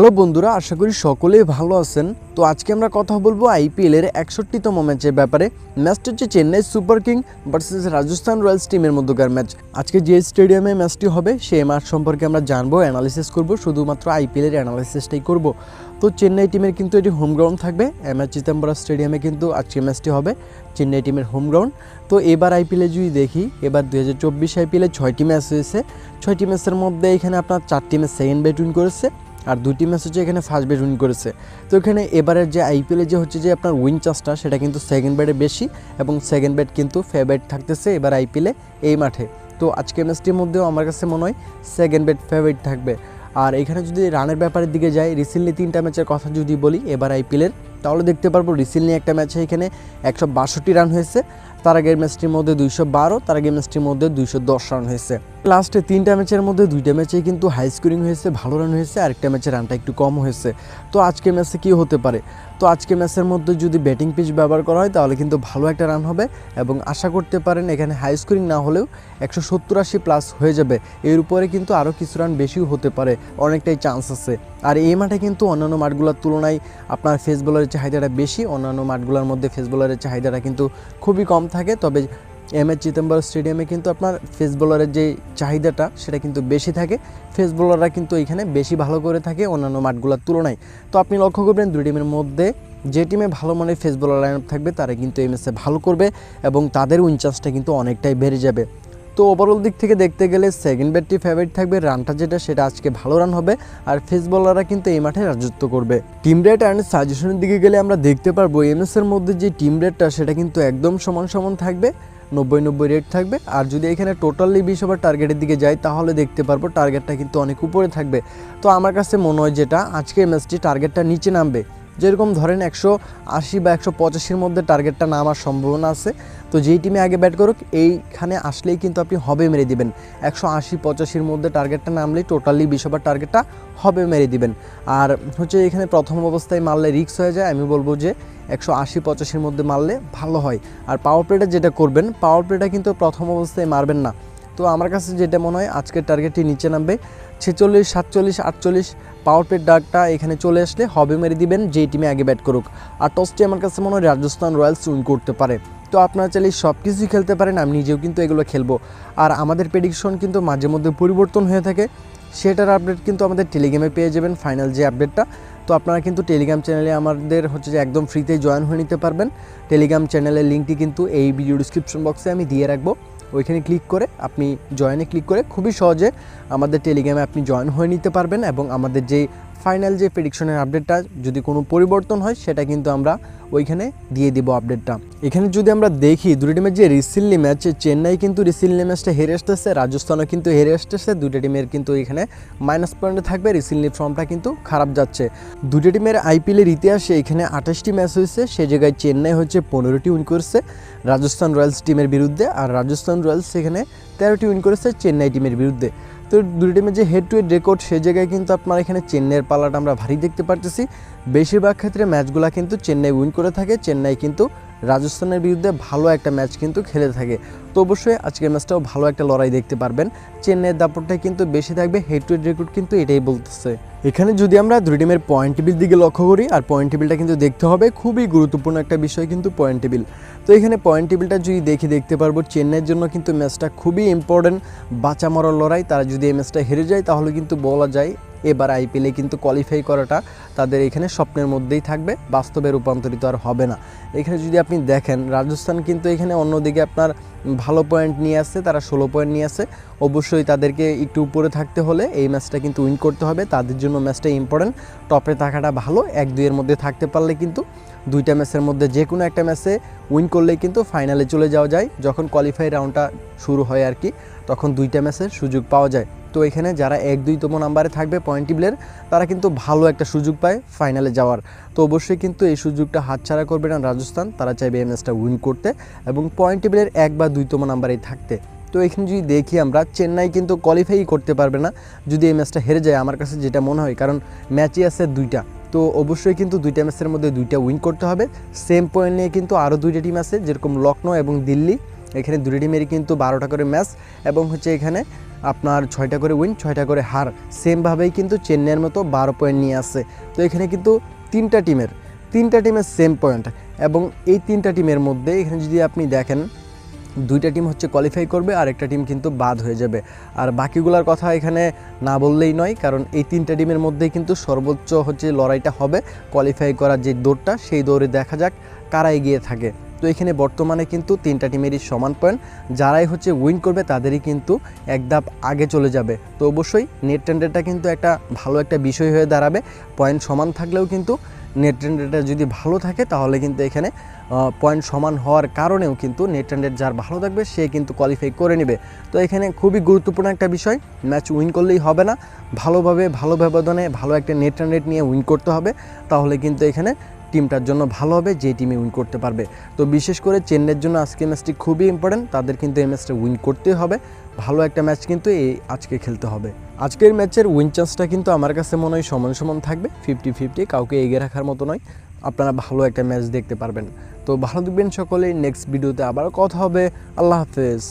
Hello বন্ধুরা, আশা করি সকলেই ভালো আছেন। তো আজকে আমরা কথা বলবো আইপিএলের 61তম ম্যাচের ব্যাপারে। ম্যাচটা হচ্ছে Chennai super king versus Rajasthan Royals টিমের মধ্যকার ম্যাচ। আজকে যে স্টেডিয়ামে ম্যাচটি হবে সেই ম্যাচ সম্পর্কে আমরা জানবো, অ্যানালিসিস করব, শুধুমাত্র আইপিএলের অ্যানালিসিসটাই করব। তো চেন্নাই টিমের কিন্তু এটি হোম গ্রাউন্ড থাকবে। এমএ চিদাম্বরম স্টেডিয়ামে কিন্তু আজকে ম্যাচটি হবে, চেন্নাই টিমের হোম গ্রাউন্ড। তো এবার আইপিএলে যদি দেখি, এবার 2024 আইপিএলে 6টি ম্যাচ হয়েছে। 6টি ম্যাচের মধ্যে এখানে আপনার 4টি ম্যাচ সেকেন্ড ব্যাট উইন করেছে আর 2টি ম্যাচ হচ্ছে এখানে ফার্স্ট ব্যাট উইন করেছে। তো এখানে এবারের যে আইপিএলে যে হচ্ছে যে আপনার উইন চান্সটা সেটা কিন্তু সেকেন্ড ব্যাটে বেশি, এবং সেকেন্ড ব্যাট কিন্তু ফেভারিট থাকতেছে এবার আইপিএলে এই মাঠে। তো আজকে ম্যাচটির মধ্যেও আমার কাছে মনে হয় সেকেন্ড ব্যাট ফেভারিট থাকবে। আর এখানে যদি রানের ব্যাপারের দিকে যাই, রিসেন্টলি 3টা ম্যাচের কথা যদি বলি এবার আইপিএলের, তাহলে দেখতে পারবো রিসেন্টলি একটা ম্যাচে এখানে 162 রান হয়েছে, তার আগের ম্যাচটির মধ্যে 212, তার আগের ম্যাচটির মধ্যে 210 রান হয়েছে। লাস্টে 3টা ম্যাচের মধ্যে 2টা ম্যাচেই কিন্তু হাই স্কোরিং হয়েছে, ভালো রান হয়েছে, আরেকটা ম্যাচে রানটা একটু কম হয়েছে। তো আজকে ম্যাচে কী হতে পারে? তো আজকে ম্যাচের মধ্যে যদি ব্যাটিং পিচ ব্যবহার করা হয় তাহলে কিন্তু ভালো একটা রান হবে, এবং আশা করতে পারেন এখানে হাই স্কোরিং না হলেও 170-80 প্লাস হয়ে যাবে। এর উপরে কিন্তু আরও কিছু রান বেশিও হতে পারে, অনেকটাই চান্স আছে। আর এই মাঠে কিন্তু অন্যান্য মাঠগুলোর তুলনায় আপনার ফেস বোলারের চাহিদাটা বেশি। অন্যান্য মাঠগুলোর মধ্যে ফেস বোলারের চাহিদাটা কিন্তু খুবই কম থাকে, তবে এমএ চিদাম্বরম স্টেডিয়ামে কিন্তু আপনার ফেস বোলারের যে চাহিদাটা সেটা কিন্তু বেশি থাকে। ফেস বোলাররা কিন্তু এখানে বেশি ভালো করে থাকে অন্যান্য মাঠগুলোর তুলনায়। তো আপনি লক্ষ্য করবেন দুই টিমের মধ্যে যে টিমে ভালো মানের ফেস বোলার লাইন আপ থাকবে তারা কিন্তু এই ম্যাচে ভালো করবে, এবং তাদের উইন চান্সটা কিন্তু অনেকটাই বেড়ে যাবে। তো ওভারঅল দিক থেকে দেখতে গেলে সেকেন্ড ব্যাটটি ফেভারিট থাকবে, রানটা যেটা সেটা আজকে ভালো রান হবে, আর ফেস বোলাররা কিন্তু এই মাঠে রাজত্ব করবে। টিম রেট অ্যান্ড সাজেশনের দিকে গেলে আমরা দেখতে পারবো এমএসের মধ্যে যে টিম রেটটা সেটা কিন্তু একদম সমান থাকবে, 90-90 রেট থাকবে। আর যদি এখানে টোটালি 20 ওভার টার্গেটের দিকে যায় তাহলে দেখতে পারবো টার্গেটটা কিন্তু অনেক উপরে থাকবে। তো আমার কাছে মনে হয় যেটা আজকে ম্যাচটি টার্গেটটা নিচে নামবে, যেরকম ধরেন 180 বা 185-র মধ্যে টার্গেটটা নামার সম্ভাবনা আছে। তো যেই টিমে আগে ব্যাট করুক এইখানে আসলেই কিন্তু আপনি হবে মেরে দিবেন। 180-85-র মধ্যে টার্গেটটা নামলেই টোটালি 20 ওভার টার্গেটটা হবে মেরে দিবেন। আর হচ্ছে এখানে প্রথম অবস্থায় মারলে রিস্ক হয়ে যায়, আমি বলবো যে 180-85-র মধ্যে মারলে ভালো হয়। আর পাওয়ার প্লেটা যেটা করবেন, পাওয়ার প্লেটা কিন্তু প্রথম অবস্থায় মারবেন না। তো আমার কাছে যেটা মনে হয় আজকের টার্গেটটি নিচে নামবে, 46, 47, 48 পাওয়ার প্লেট ডাকটা এখানে চলে আসলে হবে মেরে দিবেন যেই টিমে আগে ব্যাট করুক। আর টসটি আমার কাছে মনে হয় রাজস্থান রয়্যালস উইন করতে পারে। তো আপনারা চাইলে সব কিছুই খেলতে পারেন, আমি নিজেও কিন্তু এগুলো খেলবো। আর আমাদের প্রেডিকশন কিন্তু মাঝে মধ্যে পরিবর্তন হয়ে থাকে, সেটার আপডেট কিন্তু আমাদের টেলিগ্রামে পেয়ে যাবেন, ফাইনাল যে আপডেটটা। তো আপনারা কিন্তু টেলিগ্রাম চ্যানেলে আমাদের হচ্ছে যে একদম ফ্রিতেই জয়েন হয়ে নিতে পারবেন। টেলিগ্রাম চ্যানেলের লিঙ্কটি কিন্তু এই ভিডিও ডিসক্রিপশন বক্সে আমি দিয়ে রাখবো, ওইখানে ক্লিক করে আপনি জয়েনে ক্লিক করে খুবই সহজে আমাদের টেলিগ্রামে আপনি জয়েন হয়ে নিতে পারবেন, এবং আমাদের যে ফাইনাল যে প্রেডিকশনের আপডেটটা যদি কোনো পরিবর্তন হয় সেটা কিন্তু আমরা ওইখানে দিয়ে দিব আপডেটটা। এখানে যদি আমরা দেখি দুটো টিমের যে রিসেন্টলি ম্যাচ, চেন্নাই কিন্তু রিসেন্টলি ম্যাচটা হেরে আসতেছে, রাজস্থানও কিন্তু হেরে আসতেছে, দুটো টিমের কিন্তু এখানে মাইনাস পয়েন্টে থাকবে, রিসেন্টলি ফর্মটা কিন্তু খারাপ যাচ্ছে। দুটো টিমের আইপিএলের ইতিহাসে এখানে 28টি ম্যাচ হয়েছে, সে জায়গায় চেন্নাই হচ্ছে 15টি উইন করেছে রাজস্থান রয়্যালস টিমের বিরুদ্ধে, আর রাজস্থান রয়্যালস এখানে 13টি উইন করেছে চেন্নাই টিমের বিরুদ্ধে। তো দুই টিমের যে হেড টু হেড রেকর্ড সে জায়গায় কিন্তু আপনার এখানে চেন্নাইয়ের পাল্লাটা আমরা ভারী দেখতে পারতেছি। বেশিরভাগ ক্ষেত্রে ম্যাচগুলো কিন্তু চেন্নাই উইন করে থাকে, চেন্নাই কিন্তু রাজস্থানের বিরুদ্ধে ভালো একটা ম্যাচ কিন্তু খেলে থাকে। তো অবশ্যই আজকের ম্যাচটাও ভালো একটা লড়াই দেখতে পারবেন, চেন্নাইয়ের দাপটটাই কিন্তু বেশি থাকবে, হেড টু হেড রেকর্ড কিন্তু এটাই বলতেছে। এখানে যদি আমরা দুই টিমের পয়েন্ট টেবিল দিকে লক্ষ্য করি, আর পয়েন্ট টেবিলটা কিন্তু দেখতে হবে, খুবই গুরুত্বপূর্ণ একটা বিষয় কিন্তু পয়েন্ট টেবিল। তো এখানে পয়েন্ট টেবিলটা যদি দেখতে পারবো চেন্নাইয়ের জন্য কিন্তু ম্যাচটা খুবই ইম্পর্টেন্ট, বাঁচা মরার লড়াই। তারা যদি এই ম্যাচটা হেরে যায় তাহলে কিন্তু বলা যায় এবার আইপিএলে কিন্তু কোয়ালিফাই করাটা তাদের এখানে স্বপ্নের মধ্যেই থাকবে, বাস্তবে রূপান্তরিত আর হবে না। এখানে যদি আপনি দেখেন রাজস্থান কিন্তু এখানে অন্যদিকে আপনার ভালো পয়েন্ট নিয়ে আসছে, তারা 16 পয়েন্ট নিয়ে আসছে। অবশ্যই তাদেরকে একটু উপরে থাকতে হলে এই ম্যাচটা কিন্তু উইন করতে হবে, তাদের জন্য ম্যাচটা ইম্পর্টেন্ট। টপে থাকাটা ভালো, 1-2 এর মধ্যে থাকতে পারলে কিন্তু দুইটা ম্যাচের মধ্যে যে কোনো একটা ম্যাচে উইন করলেই কিন্তু ফাইনালে চলে যাওয়া যায়। যখন কোয়ালিফাই রাউন্ডটা শুরু হয় আর কি, তখন দুইটা ম্যাচের সুযোগ পাওয়া যায়। তো এখানে যারা 1-2তম নাম্বারে থাকবে পয়েন্ট টেবিলের, তারা কিন্তু ভালো একটা সুযোগ পায় ফাইনালে যাওয়ার। তো অবশ্যই কিন্তু এই সুযোগটা হাতছাড়া করবে না রাজস্থান, তারা চাইবে এই ম্যাচটা উইন করতে এবং পয়েন্ট টেবিলের 1 বা 2তম নাম্বারেই থাকতে। তো এখানে যদি দেখি আমরা, চেন্নাই কিন্তু কোয়ালিফাই করতে পারবে না যদি এই ম্যাচটা হেরে যায়, আমার কাছে যেটা মনে হয়, কারণ ম্যাচই আছে 2টা। তো অবশ্যই কিন্তু 2টা ম্যাচের মধ্যে 2টা উইন করতে হবে। সেম পয়েন্ট নিয়ে কিন্তু আরও 2টা টিম আছে, যেরকম লখনৌ এবং দিল্লি। এখানে 2টি টিমেরই কিন্তু 12টা করে ম্যাচ, এবং হচ্ছে এখানে আপনার 6টা করে উইন 6টা করে হার, সেমভাবেই কিন্তু চেন্নাইয়ের মতো 12 পয়েন্ট নিয়ে আসছে। তো এখানে কিন্তু তিনটা টিমের সেম পয়েন্ট, এবং এই তিনটা টিমের মধ্যে এখানে যদি আপনি দেখেন দুইটা টিম হচ্ছে কোয়ালিফাই করবে আর একটা টিম কিন্তু বাদ হয়ে যাবে। আর বাকিগুলোর কথা এখানে না বললেই নয়, কারণ এই তিনটা টিমের মধ্যেই কিন্তু সর্বোচ্চ হচ্ছে লড়াইটা হবে কোয়ালিফাই করার যে দৌড়টা, সেই দৌড়ে দেখা যাক কারা এগিয়ে থাকে। তো এখানে বর্তমানে কিন্তু তিনটা টিমেরই সমান পয়েন্ট, যারাই হচ্ছে উইন করবে তাদেরই কিন্তু এক ধাপ আগে চলে যাবে। তো অবশ্যই নেট রেন্ডারটা কিন্তু একটা ভালো একটা বিষয় হয়ে দাঁড়াবে। পয়েন্ট সমান থাকলেও কিন্তু নেট রেন্ডারটা যদি ভালো থাকে তাহলে কিন্তু এখানে পয়েন্ট সমান হওয়ার কারণেও কিন্তু নেট রেন্ডার যার ভালো থাকবে সে কিন্তু কোয়ালিফাই করে নেবে। তো এখানে খুবই গুরুত্বপূর্ণ একটা বিষয়, ম্যাচ উইন করলেই হবে না, ভালোভাবে ভালো ব্যবধানে ভালো একটা নেট রেট নিয়ে উইন করতে হবে, তাহলে কিন্তু এখানে টিমটার জন্য ভালো হবে যে টিমে উইন করতে পারবে। তো বিশেষ করে চেন্নাইয়ের জন্য আজকে ম্যাচটি খুবই ইম্পর্টেন্ট, তাদের কিন্তু এই ম্যাচটা উইন করতেই হবে, ভালো একটা ম্যাচ কিন্তু আজকে খেলতে হবে। আজকের ম্যাচের উইন চান্সটা কিন্তু আমার কাছে মনে হয় সমান সমান থাকবে, 50-50, কাউকে এগিয়ে রাখার মতো নয়। আপনারা ভালো একটা ম্যাচ দেখতে পারবেন। তো ভালো থাকবেন সকলেই, নেক্সট ভিডিওতে আবার কথা হবে। আল্লাহ হাফেজ।